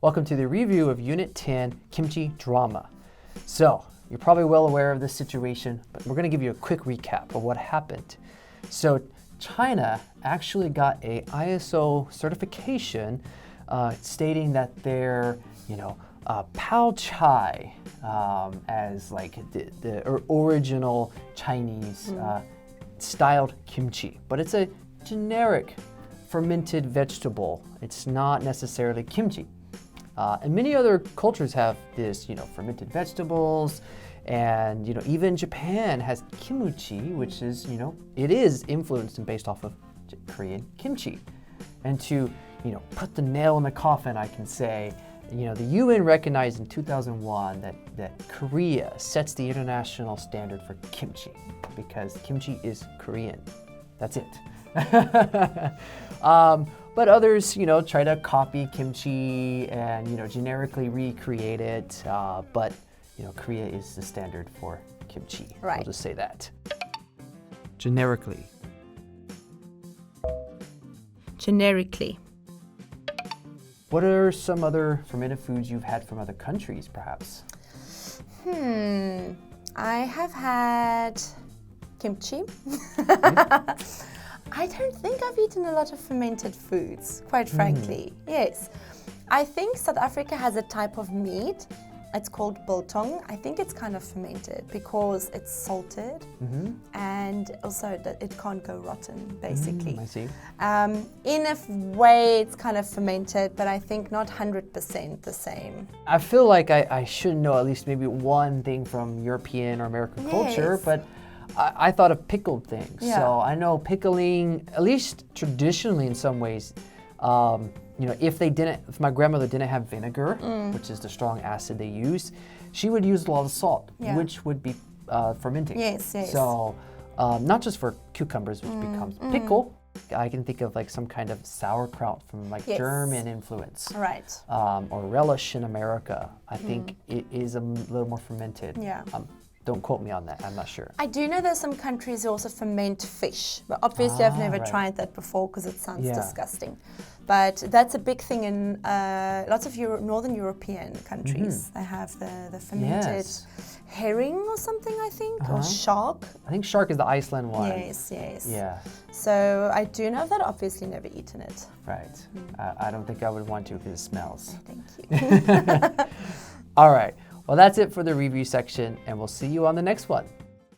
Welcome to the review of Unit 10, Kimchi Drama. So, you're probably well aware of this situation, but we're going to give you a quick recap of what happened. So, China actually got a ISO certification stating that their, pao chai as like the original Chinese styled kimchi, but it's a generic fermented vegetable. It's not necessarily kimchi. And many other cultures have this, fermented vegetables, and even Japan has kimchi, which is, it is influenced and based off of Korean kimchi. And to, put the nail in the coffin, I can say, the UN recognized in 2001 that Korea sets the international standard for kimchi because kimchi is Korean. That's it. But others, try to copy kimchi and, generically recreate it. But, Korea is the standard for kimchi. Right. I'll just say that. Generically. Generically. What are some other fermented foods you've had from other countries, perhaps? I have had kimchi. I don't think I've eaten a lot of fermented foods, quite frankly. Yes. I think South Africa has a type of meat. It's called biltong. I think it's kind of fermented because it's salted and also that it can't go rotten, basically. I see. In a way, it's kind of fermented, but I think not 100% the same. I feel like I should know at least maybe one thing from European or American culture, but I thought of pickled things. Yeah. So I know pickling, at least traditionally in some ways, if my grandmother didn't have vinegar, which is the strong acid they use, she would use a lot of salt, which would be fermenting. Yes. So not just for cucumbers, which becomes pickle. I can think of like some kind of sauerkraut from like German influence. Right. Or relish in America. I think it is a little more fermented. Yeah. Don't quote me on that, I'm not sure. I do know there's some countries who also ferment fish, but obviously I've never tried that before because it sounds disgusting. But that's a big thing in lots of Northern European countries. They have the fermented herring or something, I think, or shark. I think shark is the Iceland one. Yes. Yeah. So I do know that, obviously never eaten it. Right. I don't think I would want to because it smells. Thank you. All right. Well, that's it for the review section, and we'll see you on the next one.